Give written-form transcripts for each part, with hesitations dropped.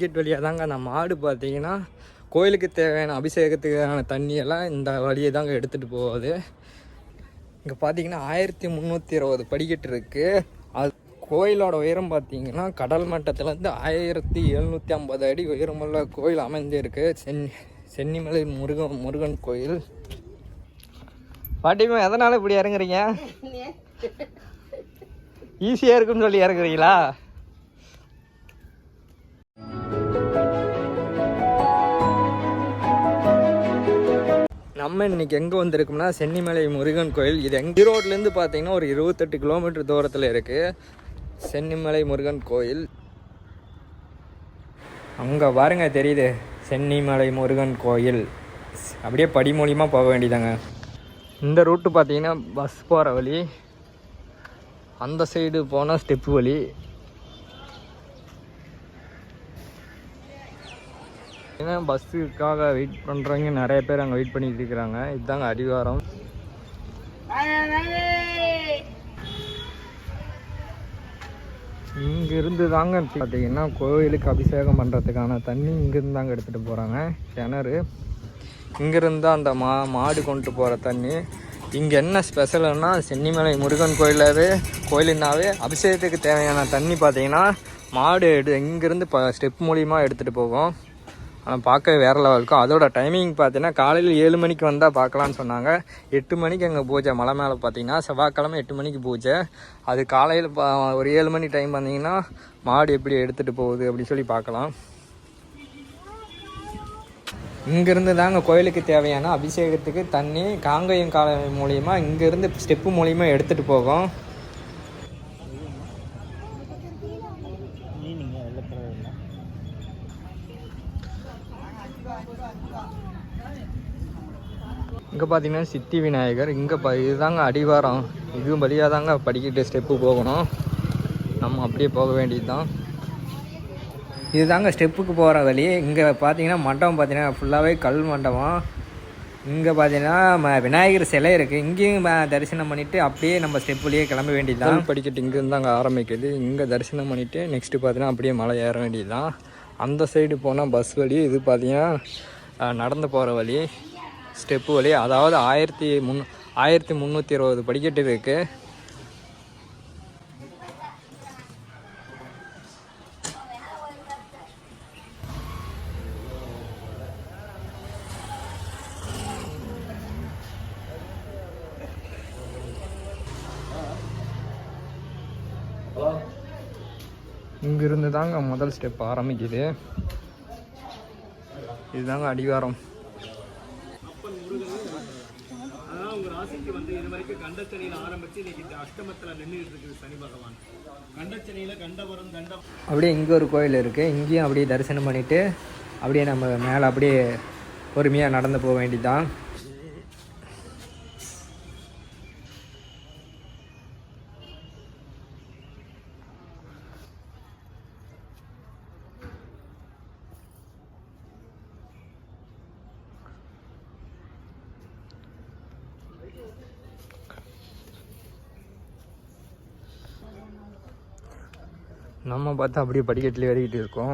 Gate வழியாக தாங்க அந்த மாடு பார்த்தீங்கன்னா கோயிலுக்கு தேவையான அபிஷேகத்துக்கான தண்ணியெல்லாம் இந்த வழியை தாங்க எடுத்துகிட்டு போகுது. இங்கே பார்த்தீங்கன்னா 1320 படிக்கட்டு இருக்குது. அது கோயிலோட உயரம் பார்த்தீங்கன்னா கடல் மட்டத்துலேருந்து 1750 அடி உயரமுள்ள கோயில் அமைஞ்சிருக்கு. சென்னிமலை முருகன் கோயில். பாட்டிமா எதனால் இப்படி இறங்குறீங்க? ஈஸியாக இருக்குன்னு சொல்லி இறங்குறீங்களா? நம்ம இன்றைக்கி எங்கே வந்திருக்கோம்னா சென்னிமலை முருகன் கோயில். இது ஈரோட்லேருந்து பார்த்தீங்கன்னா ஒரு 28 கிலோமீட்டர் தூரத்தில் இருக்குது சென்னிமலை முருகன் கோயில். அங்கே பாருங்க தெரியுது சென்னிமலை முருகன் கோயில். அப்படியே படி மூலியமாக போக வேண்டியதாங்க. இந்த ரூட்டு பார்த்தீங்கன்னா பஸ் போகிற வழி, அந்த சைடு போனால் ஸ்டெப்பு வழி. ஏன்னா பஸ்ஸுக்காக வெயிட் பண்ணுறவங்க நிறைய பேர் அங்கே வெயிட் பண்ணிட்டு இருக்கிறாங்க. இதுதாங்க அடிவாரம். இங்கிருந்து தாங்க பார்த்தீங்கன்னா கோயிலுக்கு அபிஷேகம் பண்ணுறதுக்கான தண்ணி இங்கேருந்து தாங்க எடுத்துகிட்டு போகிறாங்க. கிணறு இங்கேருந்து தான் அந்த மாடு கொண்டு போகிற தண்ணி. இங்கே என்ன ஸ்பெஷல்னா சென்னிமலை முருகன் கோயிலுன்னாவே அபிஷேகத்துக்கு தேவையான தண்ணி பார்த்தீங்கன்னா மாடு இங்கேருந்து ஸ்டெப் மூலியமாக எடுத்துகிட்டு போகும். ஆனால் பார்க்க வேறு லெவல் இருக்கும். அதோட டைமிங் பார்த்தீங்கன்னா காலையில் 7 மணிக்கு வந்தால் பார்க்கலான்னு சொன்னாங்க. 8 மணிக்கு அங்கே பூஜை. மலை மேலே பார்த்தீங்கன்னா செவ்வாய்க்கிழமை 8 மணிக்கு பூஜை. அது காலையில் ஒரு 7 மணி டைம் வந்தீங்கன்னா மாடு எப்படி எடுத்துகிட்டு போகுது அப்படின்னு சொல்லி பார்க்கலாம். இங்கேருந்து தாங்க கோயிலுக்கு தேவையான அபிஷேகத்துக்கு தண்ணி காங்கயம் காலை மூலிமா இங்கேருந்து ஸ்டெப்பு மூலிமா எடுத்துகிட்டு போகும். இங்கே பார்த்தீங்கன்னா சித்தி விநாயகர். இங்கே இதுதாங்க அடிவாரம். இது வழியாக தாங்க படிக்கிட்டு ஸ்டெப்பு போகணும். நம்ம அப்படியே போக வேண்டியது தான். இதுதாங்க ஸ்டெப்புக்கு போகிற வழி. இங்கே பார்த்தீங்கன்னா மண்டபம் பார்த்தீங்கன்னா ஃபுல்லாகவே கல் மண்டபம். இங்கே பார்த்தீங்கன்னா விநாயகர் சிலை இருக்குது. இங்கேயும் தரிசனம் பண்ணிவிட்டு அப்படியே நம்ம ஸ்டெப்புலேயே கிளம்ப வேண்டியது தான். படிக்கட்டு இங்கேருந்து அங்கே ஆரம்பிக்குது. இங்கே தரிசனம் பண்ணிவிட்டு நெக்ஸ்ட்டு பார்த்தீங்கன்னா அப்படியே மலை ஏற வேண்டியது தான். அந்த சைடு போனால் பஸ் வழி. இது பார்த்தீங்கன்னா நடந்து போகிற வழி, ஸ்டெப்பு வழி. அதாவது 1320 படிக்கட்டு இருக்குது. இங்கிருந்து தாங்க முதல் ஸ்டெப் ஆரம்பிக்குது. இதுதாங்க அடிவாரம். அப்படியே இங்கே ஒரு கோயில் இருக்குது. இங்கேயும் அப்படியே தரிசனம் பண்ணிவிட்டு அப்படியே நம்ம மேலே அப்படியே பொறுமையாக நடந்து போக வேண்டியதுதான். நம்ம பார்த்தா அப்படியே படிக்கட்டில் ஏறிக்கிட்டு இருக்கோம்.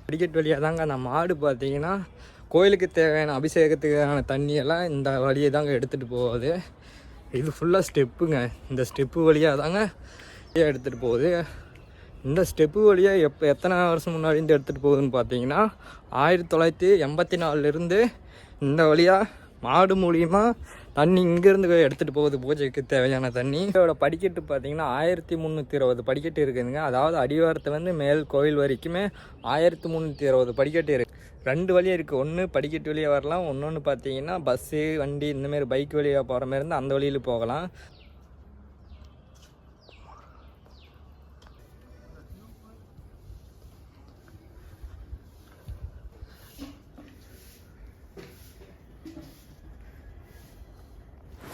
படிக்கட்டு வழியாக தாங்க அந்த மாடு பார்த்தீங்கன்னா கோயிலுக்கு தேவையான அபிஷேகத்துக்கான தண்ணியெல்லாம் இந்த வழியை தாங்க எடுத்துகிட்டு போகுது. இது ஃபுல்லாக ஸ்டெப்புங்க. இந்த ஸ்டெப்பு வழியாக தாங்க எடுத்துகிட்டு போகுது. இந்த ஸ்டெப்பு வழியாக எத்தனை வருஷம் முன்னாடி எடுத்துகிட்டு போகுதுன்னு பார்த்தீங்கன்னா 1984 இந்த வழியாக மாடு மூலியமாக தண்ணி இங்கேருந்து எடுத்துகிட்டு போகுது பூஜைக்கு தேவையான தண்ணி. இதோட படிக்கட்டு பார்த்தீங்கன்னா 1320 படிக்கட்டு இருக்குதுங்க. அதாவது அடிவாரத்துலேருந்து மேல் கோயில் வரைக்குமே 1320 படிக்கட்டு இருக்குது. 2 வழி இருக்குது. ஒன்று படிக்கட்டு வழியாக வரலாம், ஒன்று பார்த்தீங்கன்னா பஸ்ஸு வண்டி இந்தமாரி பைக் வழியாக போகிற மாதிரி இருந்தால் அந்த வழியில் போகலாம்.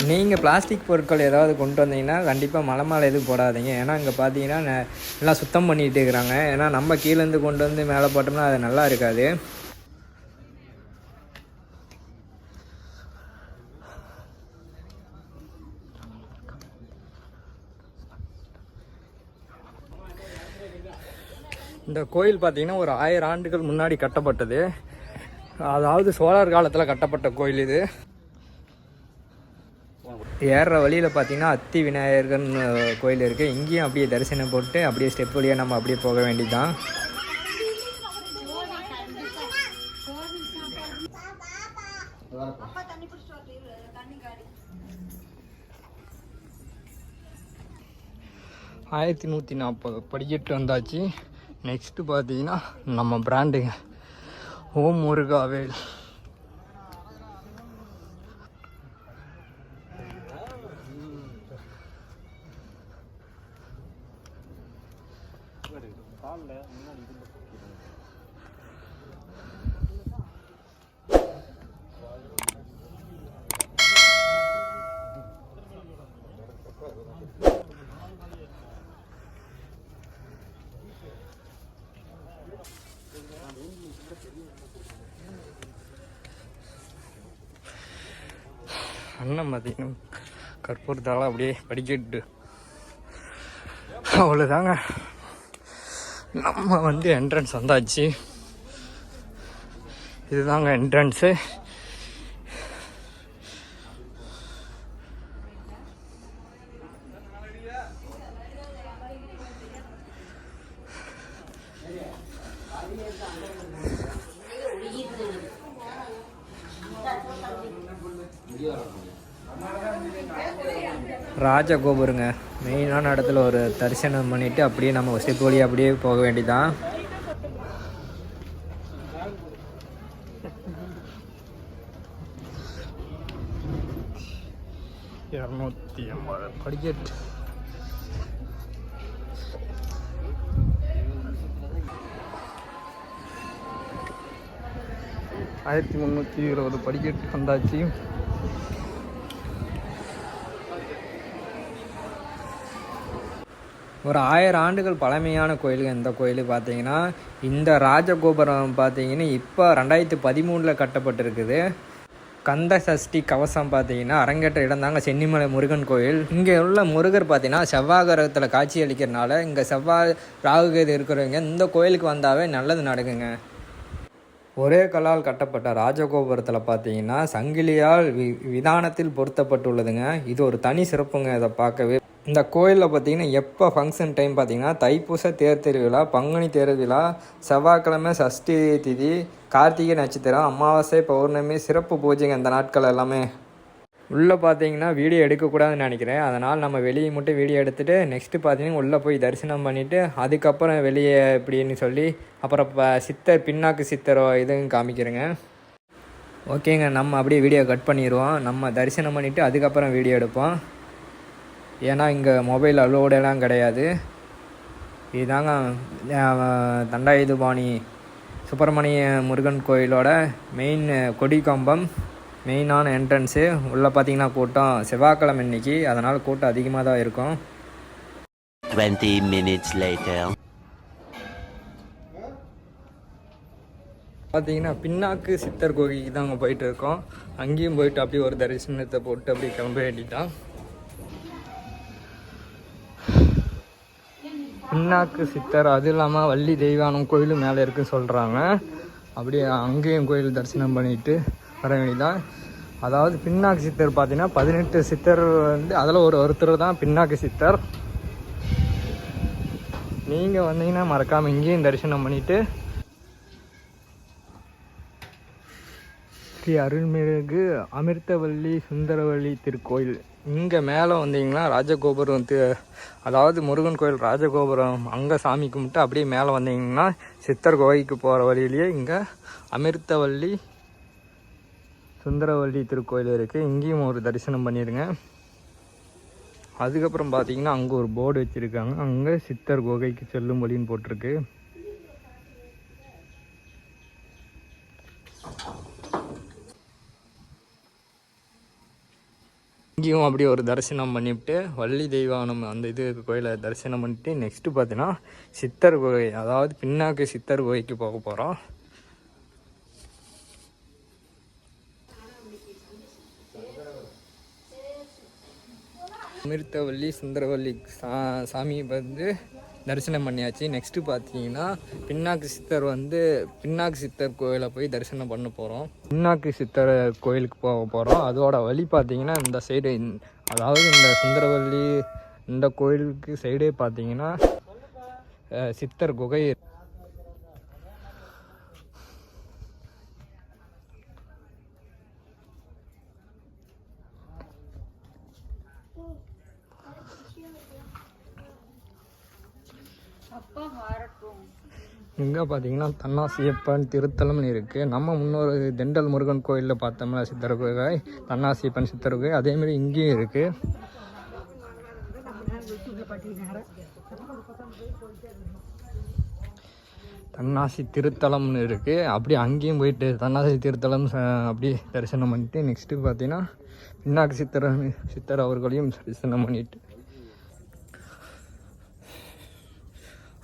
நீங்கள் பிளாஸ்டிக் பொருட்கள் ஏதாவது கொண்டு வந்தீங்கன்னா கண்டிப்பாக மலை மேலே எதுவும் போடாதீங்க. ஏன்னா இங்கே பார்த்தீங்கன்னா எல்லாம் சுத்தம் பண்ணிகிட்டு இருக்கிறாங்க. ஏன்னா நம்ம கீழேருந்து கொண்டு வந்து மேலே போட்டோம்னா அது நல்லா இருக்காது. இந்த கோயில் பார்த்திங்கன்னா ஒரு 1000 ஆண்டுகள் முன்னாடி கட்டப்பட்டது. அதாவது சோழர் காலத்தில் கட்டப்பட்ட கோயில் இது. ஏறுற வழியில் பார்த்திங்கன்னா அத்தி விநாயகர்னு கோயில் இருக்குது. இங்கேயும் அப்படியே தரிசனம் போட்டு அப்படியே ஸ்டெப் வழியாக நம்ம அப்படியே போக வேண்டியதுதான். ஆயிரத்தி 140 படிக்கட்டு வந்தாச்சு. நெக்ஸ்ட்டு பார்த்தீங்கன்னா நம்ம பிராண்டுங்க ஓம் முருகாவேல். அண்ணன் பார்த்தீங்கன்னா கற்பூரத்தால் அப்படியே படிக்கட்டு. அவ்வளோதாங்க, நம்ம வந்து என்ட்ரன்ஸ் வந்தாச்சு. இதுதாங்க என்ட்ரன்ஸு. ராஜகோபுரங்க, மெயினான இடத்துல ஒரு தரிசனம் பண்ணிவிட்டு அப்படியே நம்ம ஸ்டெப் வழி அப்படியே போக வேண்டியதான். படிக்கட்டு. ஆயிரத்தி 320 படிக்கட்டு வந்தாச்சு. ஒரு 1000 ஆண்டுகள் பழமையான கோயிலுங்க இந்த கோயில். பார்த்தீங்கன்னா இந்த ராஜகோபுரம் பார்த்தீங்கன்னா இப்போ 2013 கட்டப்பட்டிருக்குது. கந்த சஷ்டி கவசம் பார்த்தீங்கன்னா அரங்கேற்ற இடம் தாங்க சென்னிமலை முருகன் கோயில். இங்கே உள்ள முருகர் பார்த்தீங்கன்னா செவ்வாய் கிரகத்தில் காட்சி அளிக்கிறனால இங்கே செவ்வாய் ராகுகேது இருக்கிறவங்க இந்த கோயிலுக்கு வந்தாவே நல்லது நடக்குங்க. ஒரே கல்லால் கட்டப்பட்ட ராஜகோபுரத்தில் பார்த்தீங்கன்னா சங்கிலியால் விதானத்தில் பொருத்தப்பட்டுள்ளதுங்க. இது ஒரு தனி சிறப்புங்க. இதை பார்க்கவே இந்த கோயிலில் பார்த்தீங்கன்னா எப்போ ஃபங்க்ஷன் டைம் பார்த்தீங்கன்னா தைப்பூச தேர் திருவிழா, பங்குனி தேர் விழா, செவ்வாய்க்கிழமை சஷ்டி திதி, கார்த்திகை நட்சத்திரம், அமாவாசை, பௌர்ணமி, சிறப்பு பூஜைங்க இந்த நாட்கள் எல்லாமே. உள்ளே பார்த்தீங்கன்னா வீடியோ எடுக்கக்கூடாதுன்னு நினைக்கிறேன். அதனால் நம்ம வெளியே மட்டும் வீடியோ எடுத்துகிட்டு நெக்ஸ்ட்டு பார்த்தீங்கன்னா உள்ளே போய் தரிசனம் பண்ணிவிட்டு அதுக்கப்புறம் வெளியே எப்படின்னு சொல்லி அப்புறம் சித்தர் பின்னாக்கு சித்தரோ இதுவும் காமிக்கிறேங்க. ஓகேங்க, நம்ம அப்படியே வீடியோ கட் பண்ணிடுவோம். நம்ம தரிசனம் பண்ணிவிட்டு அதுக்கப்புறம் வீடியோ எடுப்போம். ஏன்னா இங்கே மொபைல் அலோடெல்லாம் கிடையாது. இதுதாங்க தண்டாயுதபாணி சுப்பிரமணிய முருகன் கோயிலோட மெயின் கொடி கம்பம், மெயினான என்ட்ரன்ஸு. உள்ளே பார்த்தீங்கன்னா கூட்டம் செவ்வாய்க்கிழமை இன்னைக்கு, அதனால் கூட்டம் அதிகமாக தான் இருக்கும். 20 minutes later. பார்த்தீங்கன்னா பின்னாக்கு சித்தர் கோயிலுக்கு தான் அங்கே போயிட்டு இருக்கோம். அங்கேயும் போயிட்டு அப்படியே ஒரு தரிசனத்தை போட்டு அப்படியே கிளம்ப வேண்டிட்டான். பின்னாக்கு சித்தர், அது இல்லாமல் வள்ளி தெய்வானம் கோயிலும் மேலே இருக்குன்னு சொல்கிறாங்க. அப்படியே அங்கேயும் கோயில் தரிசனம் பண்ணிட்டு வர வேண்டியதான். அதாவது பின்னாக்கு சித்தர் பார்த்தீங்கன்னா 18 சித்தர் வந்து அதில் ஒருத்தர் தான் பின்னாக்கு சித்தர். நீங்கள் வந்தீங்கன்னா மறக்காமல் இங்கேயும் தரிசனம் பண்ணிவிட்டு ஸ்ரீ அருள்மிகு அமிர்தவல்லி சுந்தரவல்லி திருக்கோயில் இங்கே மேலே வந்தீங்கன்னா ராஜகோபுரம், அதாவது முருகன் கோயில் ராஜகோபுரம் அங்கே சாமி கும்பிட்டு அப்படியே மேலே வந்தீங்கன்னா சித்தர் கோயிலுக்கு போகிற வழியிலேயே இங்கே அமிர்தவல்லி சுந்தரவல்லி திருக்கோயில் இருக்குது. இங்கேயும் ஒரு தரிசனம் பண்ணிடுங்க. அதுக்கப்புறம் பார்த்தீங்கன்னா அங்கே ஒரு போர்டு வச்சுருக்காங்க, அங்கே சித்தர் குகைக்கு செல்லும் வழின்னு போட்டிருக்கு. இங்கேயும் அப்படியே ஒரு தரிசனம் பண்ணிவிட்டு வள்ளி தெய்வானம் அந்த இது கோயிலை தரிசனம் பண்ணிவிட்டு நெக்ஸ்ட்டு பார்த்தீங்கன்னா சித்தர் குகை, அதாவது பின்னாக்கு சித்தர் குகைக்கு போக போகிறோம். அமிர்தவல்லி சுந்தரவல்லி சாமி வந்து தரிசனம் பண்ணியாச்சு. நெக்ஸ்ட்டு பார்த்தீங்கன்னா பின்னாக்கு சித்தர் கோயிலை போய் தரிசனம் பண்ண போகிறோம். பின்னாக்கு சித்தர் கோயிலுக்கு போக போகிறோம். அதோட வழி பார்த்தீங்கன்னா இந்த சைடு, அதாவது இந்த சுந்தரவல்லி இந்த கோயிலுக்கு சைடே பார்த்தீங்கன்னா சித்தர் குகை. இங்கே பார்த்தீங்கன்னா தன்னாசியப்பன் திருத்தலம்னு இருக்குது. நம்ம முன்னொரு தெண்டல் முருகன் கோயிலில் பார்த்தோம்னா சித்தர் குகை, தன்னாசியப்பன் சித்தர் குகை, அதேமாதிரி இங்கேயும் இருக்குது. தன்னாசி திருத்தலம்னு இருக்குது. அப்படி அங்கேயும் போயிட்டு தன்னாசி திருத்தலம் அப்படி தரிசனம் பண்ணிட்டு நெக்ஸ்ட்டு பார்த்தீங்கன்னா பின்னாக்கு சித்தர் அவர்களையும் தரிசனம் பண்ணிட்டு,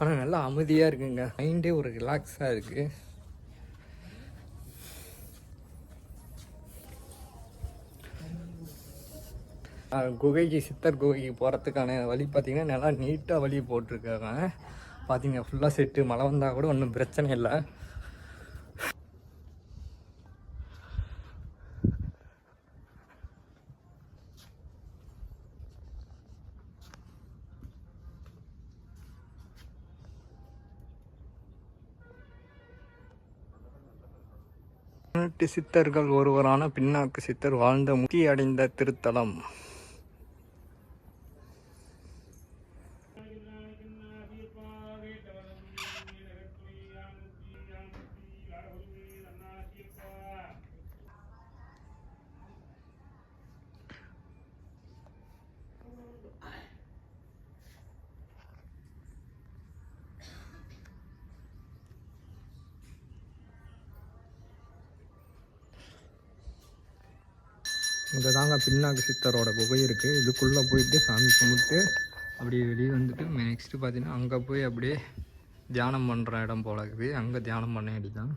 ஆனால் நல்லா அமைதியாக இருக்குங்க. மைண்டே ஒரு ரிலாக்ஸாக இருக்குது. சித்தர் குகைக்கு போகிறதுக்கான வழி பார்த்திங்கன்னா நல்லா நீட்டாக வழி போட்டிருக்காங்க. பார்த்திங்க ஃபுல்லாக செட்டு, மழை வந்தால் கூட ஒன்றும் பிரச்சனை இல்லை. சித்தர்கள் ஒருவரான பின்னாக்கு சித்தர் வாழ்ந்த முக்தி அடைந்த திருத்தலம். இங்கே தாங்க பின்னாக்கு சித்தரோட குகை இருக்குது. இதுக்குள்ளே போயிட்டு சாமி கும்பிட்டு அப்படியே வெளியே வந்துட்டு நெக்ஸ்ட்டு பார்த்தீங்கன்னா அங்கே போய் அப்படியே தியானம் பண்ணுற இடம் போல இருக்குது. அங்கே தியானம் பண்ண வேண்டியதான்.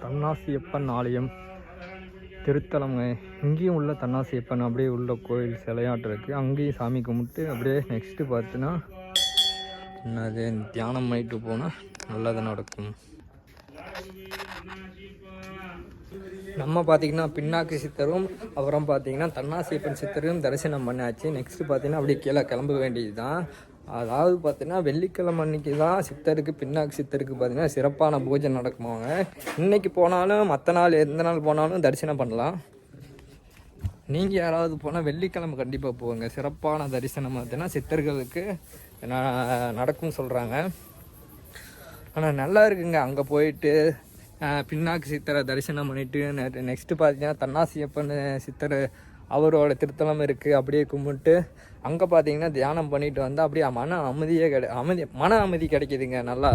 தன்னாசியப்பன் ஆலயம் திருத்தலங்க. இங்கேயும் உள்ள தன்னாசியப்பன் அப்படியே உள்ள கோயில் சிலையாட்டு இருக்குது. அங்கேயும் சாமி கும்பிட்டு அப்படியே நெக்ஸ்ட்டு பார்த்தீங்கன்னா என்னது தியானம் பண்ணிட்டு போனால் நல்லது நடக்கும். நம்ம பார்த்திங்கன்னா பின்னாக்கு சித்தரும் அப்புறம் பார்த்திங்கன்னா தன்னாசியப்பன் சித்தரும் தரிசனம் பண்ணாச்சு. நெக்ஸ்ட்டு பார்த்திங்கன்னா அப்படியே கீழே கிளம்ப வேண்டியது தான். அதாவது பார்த்திங்கன்னா வெள்ளிக்கிழமை அன்றைக்கி தான் சித்தருக்கு, பின்னாக்கு சித்தருக்கு பார்த்திங்கன்னா சிறப்பான பூஜை நடக்குமாங்க. இன்றைக்கி போனாலும் மற்ற நாள் எந்த நாள் போனாலும் தரிசனம் பண்ணலாம். நீங்கள் யாராவது போனால் வெள்ளிக்கிழமை கண்டிப்பாக போங்க. சிறப்பான தரிசனம் பார்த்தீங்கன்னா சித்தர்களுக்கு நடக்கும் சொல்கிறாங்க. ஆனால் நல்லா இருக்குங்க. அங்கே போயிட்டு பின்னாக்கு சித்தரை தரிசனம் பண்ணிவிட்டு நெக்ஸ்ட்டு பார்த்தீங்கன்னா தன்னாசியப்பன் சித்தர் அவரோட திருத்தலம் இருக்குது. அப்படியே கும்பிட்டு அங்கே பார்த்தீங்கன்னா தியானம் பண்ணிட்டு வந்தால் அப்படியே மன அமைதி கிடைக்கிதுங்க நல்லா.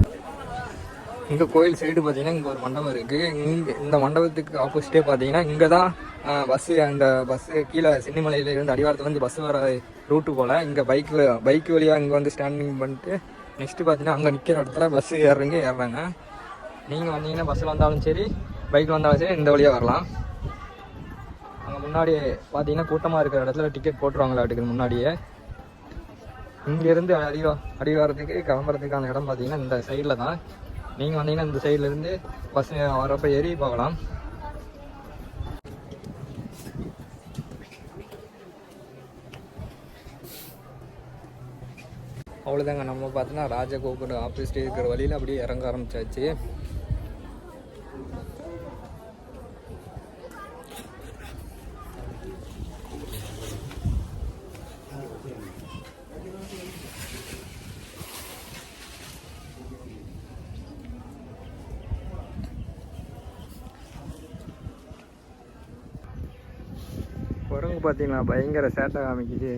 இங்கே கோயில் சைடு பார்த்தீங்கன்னா இங்கே ஒரு மண்டபம் இருக்குது. இந்த மண்டபத்துக்கு ஆப்போசிட்டே பார்த்தீங்கன்னா இங்கே தான் பஸ்ஸு கீழே சென்னிமலையிலேருந்து அடிவாரத்துலேருந்து பஸ்ஸு வர ரூட்டு போல். இங்கே பைக்கு வழியாக இங்கே வந்து ஸ்டாண்டிங் பண்ணிட்டு நெக்ஸ்ட்டு பார்த்தீங்கன்னா அங்கே நிற்கிற இடத்துல பஸ்ஸு ஏறுறாங்க. நீங்கள் வந்தீங்கன்னா பஸ்ஸில் வந்தாலும் சரி, பைக்கில் வந்தாலும் சரி, இந்த வழியாக வரலாம். அங்கே முன்னாடி பார்த்தீங்கன்னா கூட்டமாக இருக்கிற இடத்துல டிக்கெட் போட்டுருவாங்களாட்டுக்கு முன்னாடியே. இங்கேருந்து அடிவாரத்துக்கு கிளம்புறதுக்கான இடம் பார்த்தீங்கன்னா இந்த சைடில் தான். நீங்கள் வந்தீங்கன்னா இந்த சைட்லேருந்து பஸ் வரப்போ ஏறி போகலாம். அவ்வளோதாங்க. நம்ம பார்த்தோன்னா ராஜகோபுரம் ஆப்போசிட் இருக்கிற வழியில் அப்படியே இறங்க ஆரம்பிச்சாச்சு. குரங்கு பார்த்தீங்கன்னா பயங்கர சேட்டை காமிக்குது.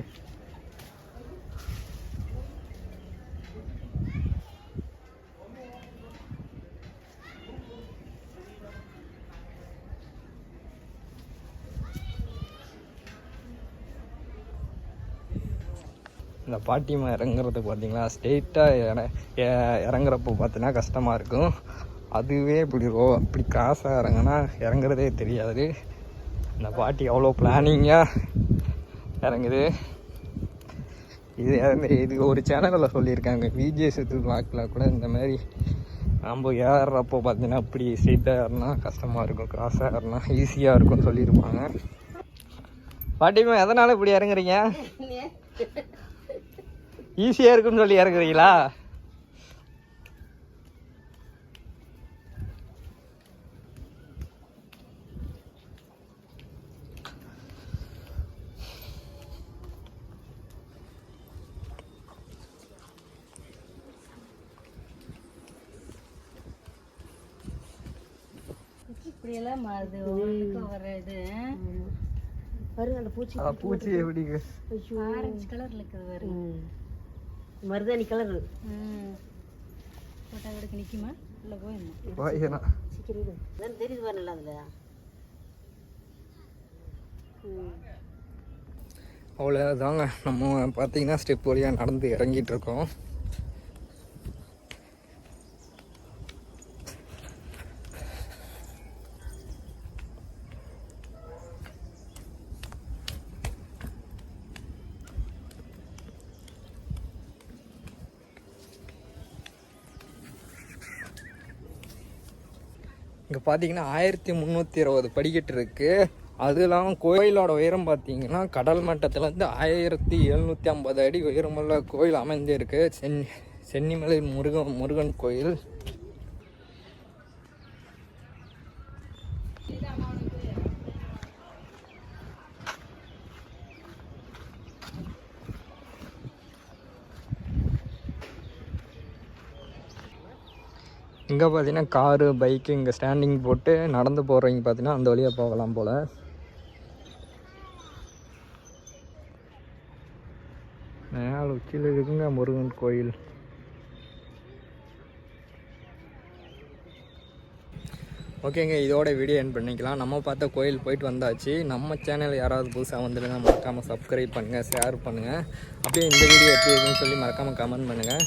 இந்த பாட்டிமா இறங்குறது பார்த்தீங்களா, ஸ்ட்ரெயிட்டாக இறங்குறப்போ பார்த்தீங்கன்னா கஷ்டமாக இருக்கும். அதுவே இப்படி இப்படி கிராஸாக இறங்குனா இறங்குறதே தெரியாது. இந்த பாட்டி எவ்வளோ பிளானிங்காக இறங்குது. இது ஒரு சேனலில் சொல்லியிருக்காங்க, விஜேஎஸ் வாக்கில் கூட இந்த மாதிரி நம்ம ஏறுறப்போ பார்த்தீங்கன்னா அப்படி ஸ்ட்ரெயிட்டாக ஏறினா கஷ்டமாக இருக்கும், கிராஸாக ஏறினா ஈஸியாக இருக்கும்னு சொல்லியிருப்பாங்க. பாட்டிமா எதனால் இப்படி இறங்குறீங்க? ஈஸியாக இருக்குன்னு சொல்லி இறங்குறீங்களா? இப்படியெல்லாம் மாறுது வர இது பாருங்க. அந்த பூச்சி பூச்சி எப்படி ஆரஞ்சு கலர்ல இருக்குது பாருங்க, மருதாணி கலர். போட்டா எடுக்க நிக்குமா? உள்ள போயிடணும். சீக்கிரம் தெரியுது பாருங்களா அதுல. அவ்வளோதாங்க. நம்ம பார்த்தீங்கன்னா ஸ்டெப் வழியாக நடந்து இறங்கிட்டு இருக்கோம். இங்கே பார்த்தீங்கன்னா 1320 படிக்கட்டு இருக்குது. அது இல்லாமல் கோயிலோட உயரம் பார்த்தீங்கன்னா கடல் மட்டத்துலேருந்து 1750 அடி உயரமுள்ள கோயில் அமைந்திருக்கு. சென்னிமலை முருகன் கோயில். இங்கே பார்த்தீங்கன்னா காரு பைக்கு இங்கே ஸ்டாண்டிங் போட்டு நடந்து போகிறவங்க பார்த்தீங்கன்னா அந்த வழியாக போகலாம் போல். மேலே உச்சியில் இருக்குங்க முருகன் கோயில். ஓகேங்க, இதோட வீடியோ எண்ட் பண்ணிக்கலாம். நம்ம பார்த்த கோயில் போயிட்டு வந்தாச்சு. நம்ம சேனல் யாராவது புதுசாக வந்துடுங்க, மறக்காமல் சப்ஸ்கிரைப் பண்ணுங்கள், ஷேர் பண்ணுங்கள். அப்படியே இந்த வீடியோ எப்படி இருக்குன்னு சொல்லி மறக்காமல் கமெண்ட் பண்ணுங்கள்.